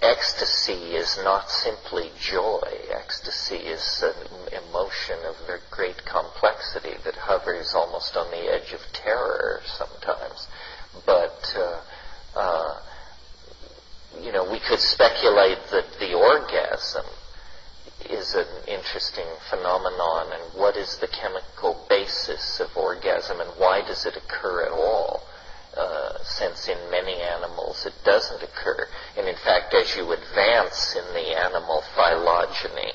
ecstasy is not simply joy. Ecstasy is an emotion of very great complexity that hovers almost on the edge of terror sometimes. But, we could speculate that the orgasm is an interesting phenomenon, and what is the chemical basis of orgasm, and why does it occur at all? Since in many animals it doesn't occur. And in fact, as you advance in the animal phylogeny,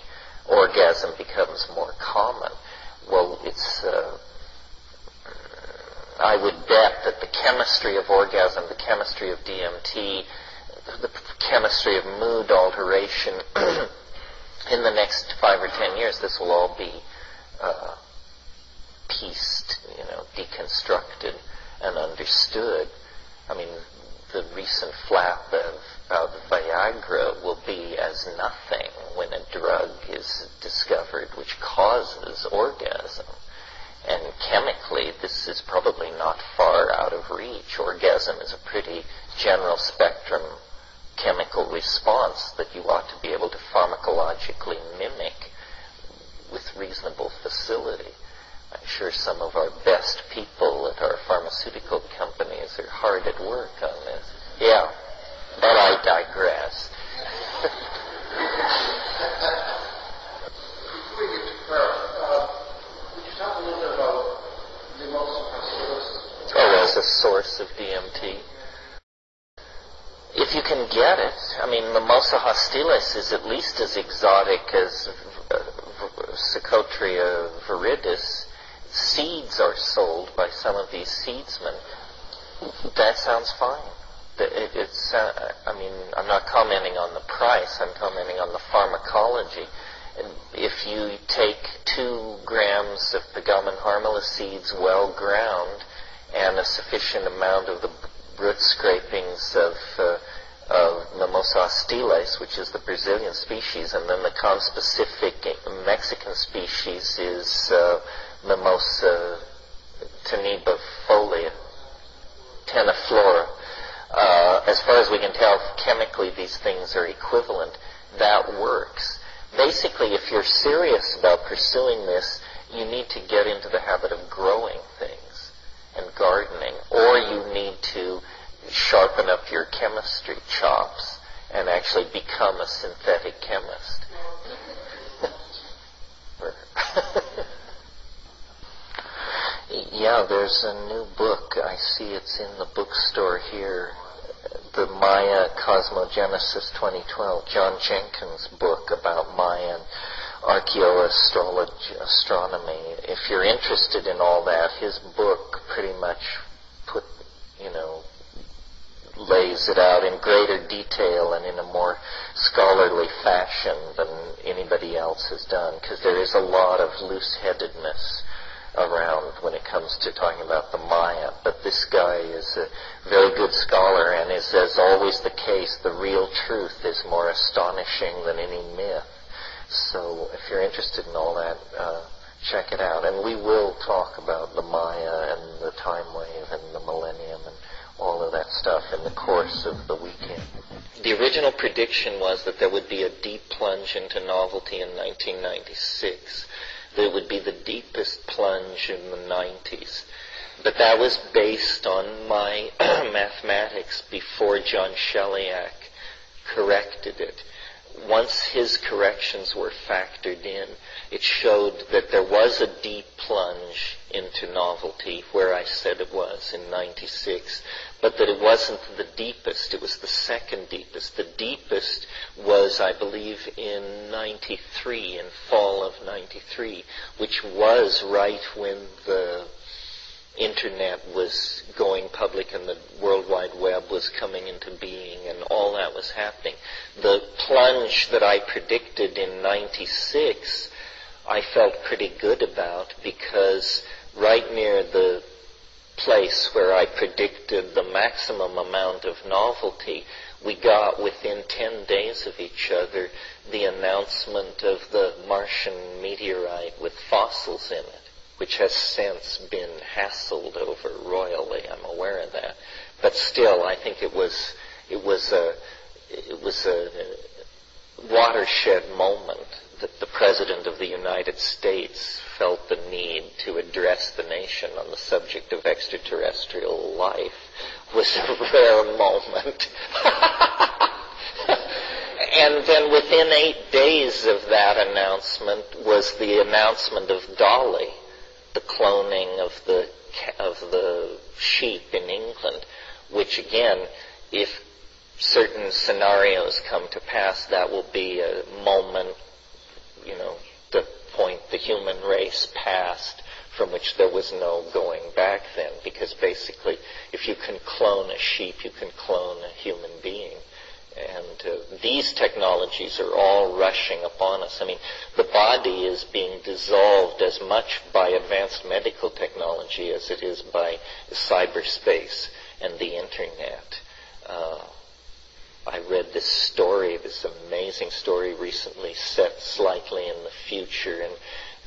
orgasm becomes more common. Well, I would bet that the chemistry of orgasm, the chemistry of DMT, the chemistry of mood alteration, in the next 5 or 10 years, this will all be pieced, deconstructed and understood. I mean, the recent flap of Viagra will be as nothing when a drug is discovered which causes orgasm. And chemically, this is probably not far out of reach. Orgasm is a pretty general spectrum chemical response that you ought to be able to pharmacologically mimic with reasonable facility. I'm sure some of our best people at our pharmaceutical companies are hard at work on this. Yeah, but I digress. Before we get to prayer, would you talk a little bit about the mimosa hostilis? Oh, as a source of DMT? If you can get it, Mimosa hostilis is at least as exotic as Psychotria viridis. Seeds are sold by some of these seedsmen. That sounds fine. I'm not commenting on the price, I'm commenting on the pharmacology. If you take 2 grams of Pegamen harmala seeds well ground and a sufficient amount of the root scrapings of Mimosa hostilis, which is the Brazilian species, and then the conspecific Mexican species is Mimosa tenuifolia, teniflora. As far as we can tell, chemically these things are equivalent. That works. Basically, if you're serious about pursuing this, you need to get into the habit of growing things and gardening, or you need to sharpen up your chemistry chops and actually become a synthetic chemist. Yeah, there's a new book. I see it's in the bookstore here. The Maya Cosmogenesis 2012, John Jenkins' book about Mayan archaeoastronomy. If you're interested in all that, his book pretty much lays it out in greater detail and in a more scholarly fashion than anybody else has done, because there is a lot of loose-headedness around when it comes to talking about the Maya. But this guy is a very good scholar, and is, as always the case, the real truth is more astonishing than any myth. So if you're interested in all that, check it out. And we will talk about the Maya and the time wave and the millennium and all of that stuff in the course of the weekend. The original prediction was that there would be a deep plunge into novelty in 1996. That it would be the deepest plunge in the 90s. But that was based on my mathematics before John Sheliak corrected it. Once his corrections were factored in, it showed that there was a deep plunge into novelty where I said it was in 96, but that it wasn't the deepest, it was the second deepest. The deepest was, I believe, in 93, in fall of 93, which was right when the Internet was going public and the World Wide Web was coming into being and all that was happening. The plunge that I predicted in 96, I felt pretty good about, because right near the place where I predicted the maximum amount of novelty, we got within 10 days of each other the announcement of the Martian meteorite with fossils in it, which has since been hassled over royally. I'm aware of that. But still, I think it was it was a watershed moment that the President of the United States felt the need to address the nation on the subject of extraterrestrial life was a rare moment. And then within 8 days of that announcement was the announcement of Dolly, the cloning of the sheep in England, which again, if certain scenarios come to pass, that will be a moment, the point the human race passed from which there was no going back then, because basically if you can clone a sheep, you can clone a human being. And these technologies are all rushing upon us. I mean, the body is being dissolved as much by advanced medical technology as it is by cyberspace and the internet. I read this amazing story recently, set slightly in the future, and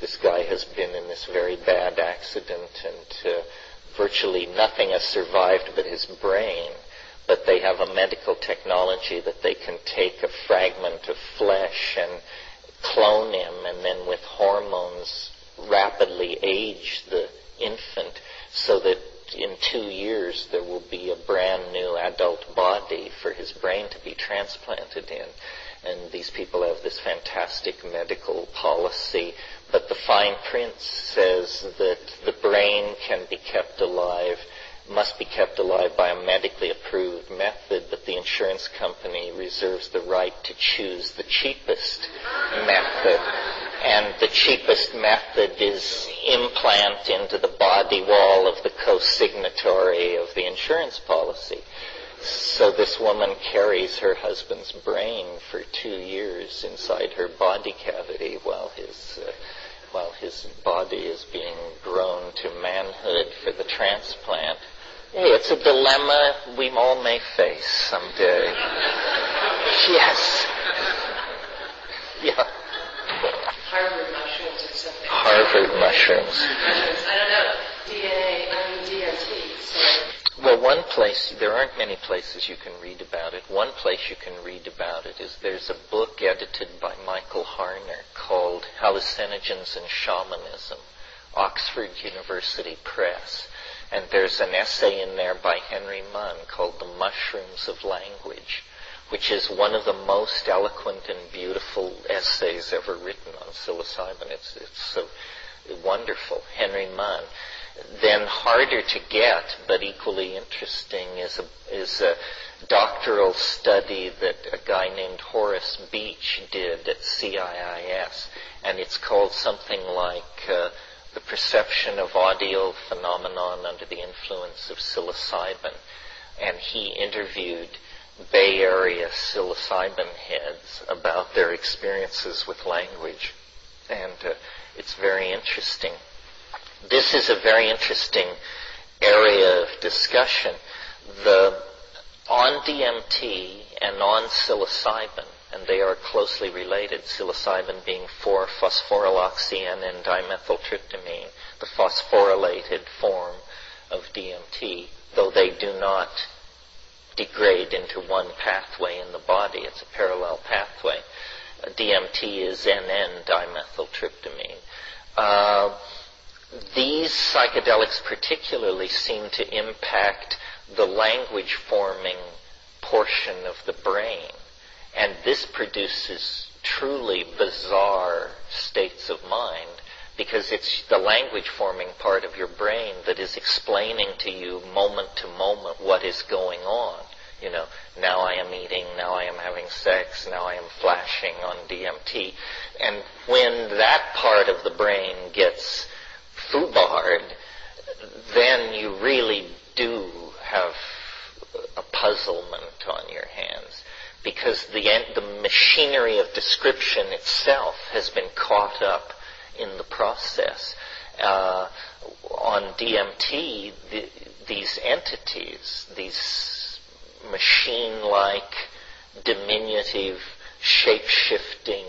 this guy has been in this very bad accident, and virtually nothing has survived but his brain. But they have a medical technology that they can take a fragment of flesh and clone him, and then with hormones rapidly age the infant so that in 2 years there will be a brand new adult body for his brain to be transplanted in. And these people have this fantastic medical policy, but the fine print says that the brain can be kept alive, must be kept alive by a medically approved method, but the insurance company reserves the right to choose the cheapest method. And the cheapest method is implant into the body wall of the co-signatory of the insurance policy. So this woman carries her husband's brain for 2 years inside her body cavity while his body is being grown to manhood for the transplant. Hey, it's a dilemma we all may face someday. Yes. Yeah. Harvard mushrooms or something. Harvard mushrooms. I don't know. DMT. So. Well, one place, there aren't many places you can read about it. One place you can read about it is there's a book edited by Michael Harner called Hallucinogens and Shamanism, Oxford University Press. And there's an essay in there by Henry Munn called The Mushrooms of Language, which is one of the most eloquent and beautiful essays ever written on psilocybin. It's so wonderful. Henry Munn. Then harder to get, but equally interesting, is a doctoral study that a guy named Horace Beach did at CIIS, and it's called something like The Perception of Audio Phenomenon Under the Influence of Psilocybin. And he interviewed Bay Area psilocybin heads about their experiences with language. And it's very interesting. This is a very interesting area of discussion. On DMT and on psilocybin, and they are closely related, psilocybin being 4-phosphoryloxyN dimethyltryptamine, the phosphorylated form of DMT, though they do not degrade into one pathway in the body. It's a parallel pathway. DMT is NN dimethyltryptamine. These psychedelics particularly seem to impact the language-forming portion of the brain. And this produces truly bizarre states of mind, because it's the language-forming part of your brain that is explaining to you moment to moment what is going on. Now I am eating, now I am having sex, now I am flashing on DMT. And when that part of the brain gets foobarred, then you really do have a puzzlement on your hands, because the machinery of description itself has been caught up in the process. On DMT, these entities, these machine-like, diminutive, shape-shifting,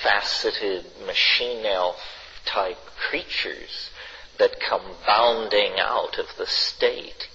faceted machine elf-type creatures that come bounding out of the state